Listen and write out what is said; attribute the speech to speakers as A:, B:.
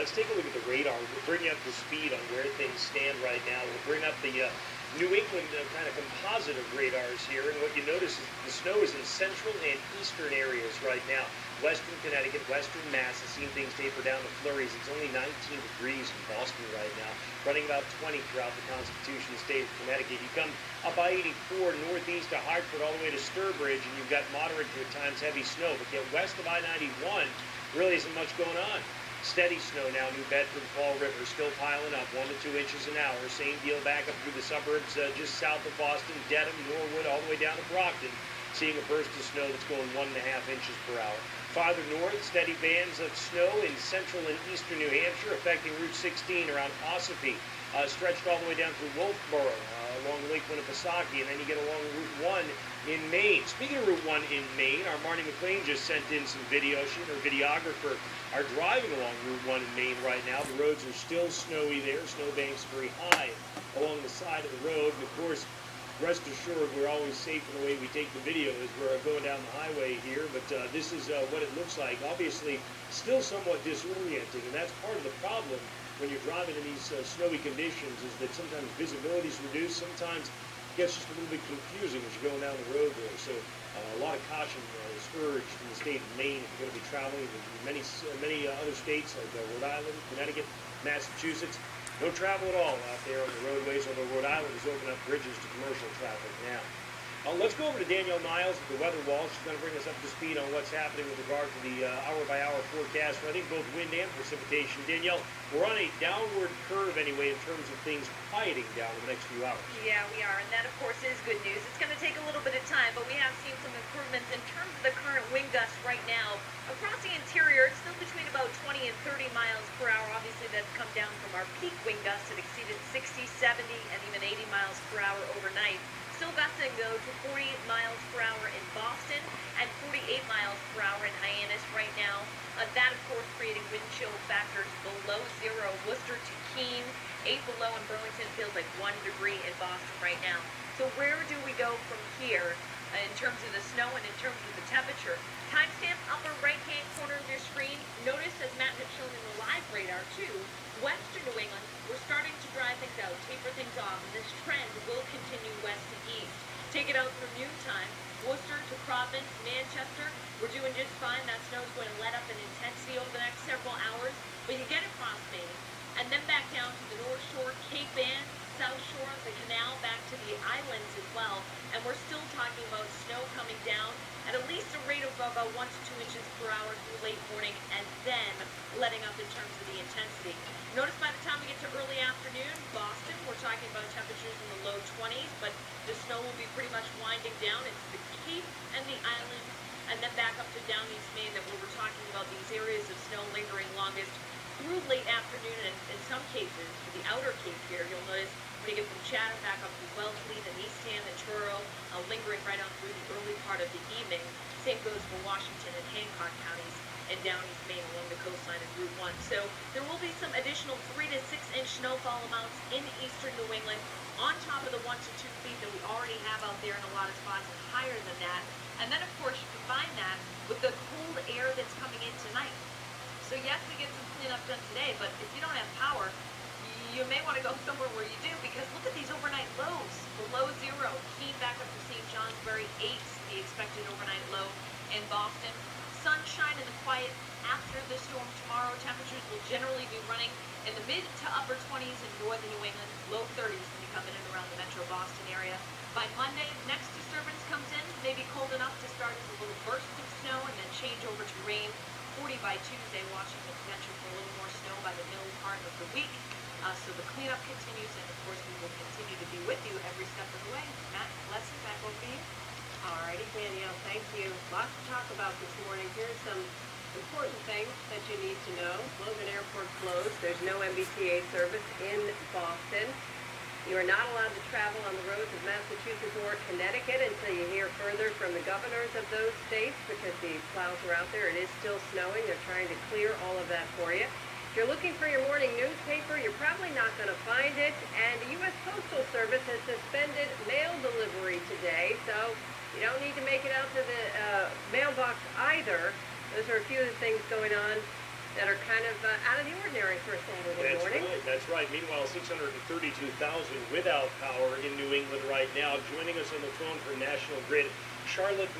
A: let's take a look at the radar. We'll bring you up to speed on where things stand right now. We'll bring up the New England kind of composite of radars here, and what you notice is the snow is in central and eastern areas right now. Western Connecticut, western Mass has seen things taper down to flurries. It's only 19 degrees in Boston right now, running about 20 throughout the Constitution state of Connecticut. You come up I-84 northeast to Hartford all the way to Sturbridge, and you've got moderate to at times heavy snow. But yet west of I-91, really isn't much going on. Steady snow now, New Bedford, Fall River, still piling up 1 to 2 inches an hour. Same deal back up through the suburbs just south of Boston, Dedham, Norwood, all the way down to Brockton, seeing a burst of snow that's going 1.5 inches per hour. Farther north, steady bands of snow in central and eastern New Hampshire, affecting Route 16 around Ossipee, stretched all the way down through Wolfboro, along Lake Winnipesaukee, and then you get along Route 1 in Maine. Speaking of Route 1 in Maine, our Marty McLean just sent in some video. She and her videographer are driving along Route 1 in Maine right now. The roads are still snowy there, snowbanks very high along the side of the road. And of course, rest assured, we're always safe in the way we take the video as we're going down the highway here, but this is what it looks like. Obviously, still somewhat disorienting, and that's part of the problem when you're driving in these snowy conditions, is that sometimes visibility is reduced, sometimes it gets just a little bit confusing as you're going down the road there. So a lot of caution is urged in the state of Maine if you're going to be traveling to many other states like Rhode Island, Connecticut, Massachusetts. No travel at all out there on the roadways, although Rhode Island has opened up bridges to commercial traffic now. Let's go over to Danielle Niles at the weather wall. She's going to bring us up to speed on what's happening with regard to the hour-by-hour forecast for, I think, both wind and precipitation. Danielle, we're on a downward curve anyway in terms of things quieting down in the next few hours.
B: Yeah, we are, and that, of course, is good news. It's going to take a little bit of time, but we have seen some improvements in terms of the current wind gusts right now. Across the interior, it's still between about 20 and 30 miles per hour. Obviously, that's come down from our peak wind gusts that exceeded 60, 70, and even 80 miles per hour overnight. Still gusting, though, to 48 miles per hour in Boston and 48 miles per hour in Hyannis right now. That, of course, creating wind chill factors below zero. Worcester to Keene, 8 below, and Burlington feels like 1 degree in Boston right now. So where do we go from here in terms of the snow and in terms of the temperature? Timestamp upper right-hand corner of your screen. Notice, as Matt had shown in the live radar, too, western New England, we're starting to dry things out, taper things off, and this trend will continue west to east. Take it out through noontime. Worcester to Providence, Manchester, we're doing just fine. That snow is going to let up in intensity over the next several hours, but you get across Maine, and then back down to the North Shore, Cape Ann, South Shore of the canal, back to the islands as well, and we're still talking about snow coming down at least a rate of about 1 to 2 inches per hour through late morning, and then letting up in terms of the intensity. Notice by the time we get to early afternoon, Boston, we're talking about temperatures in the low 20s, but the snow will be pretty much winding down. It's the Cape and the islands, and then back up to down East Maine that we're talking about these areas of snow lingering longest through late afternoon, and in some cases, for the outer Cape here, you'll notice we get from Chatham back up to Wellesley and Eastham and Truro, lingering right on through the early part of the evening. Same goes for Washington and Hancock counties and down East Maine along the coastline of Route 1. So there will be some additional 3 to 6 inch snowfall amounts in eastern New England on top of the 1 to 2 feet that we already have out there in a lot of spots, and higher than that. And then, of course, you combine that with the cold air that's coming in tonight. So yes, we get some cleanup done today, but if you don't have power, you may want to go somewhere where you do, because look at these overnight lows. Below zero. Keene back up to St. Johnsbury, 8, the expected overnight low in Boston. Sunshine and the quiet after the storm tomorrow. Temperatures will generally be running in the mid to upper 20s in northern New England, low 30s when you come in and around the metro Boston area. By Monday, next disturbance comes in, maybe cold enough to start as a little burst of snow and then change over to rain. 40 by Tuesday, watching the potential for a little more snow by the middle part of the week. So the cleanup continues, and of course we will continue to be with you every step of the way. Matt, Leslie, back over to you.
C: Alrighty, Danielle, thank you. Lots to talk about this morning. Here's some important things that you need to know. Logan Airport closed. There's no MBTA service in Boston. You are not allowed to travel on the roads of Massachusetts or Connecticut until you hear further from the governors of those states, because the plows are out there. It is still snowing. They're trying to clear all of that for you. If you're looking for your morning newspaper, you're probably not going to find it. And the U.S. Postal Service has suspended mail delivery today, so you don't need to make it out to the mailbox either. Those are a few of the things going on that are kind of out of the ordinary for a Saturday morning.
A: That's right. Meanwhile, 632,000 without power in New England right now. Joining us on the phone from National Grid, Charlotte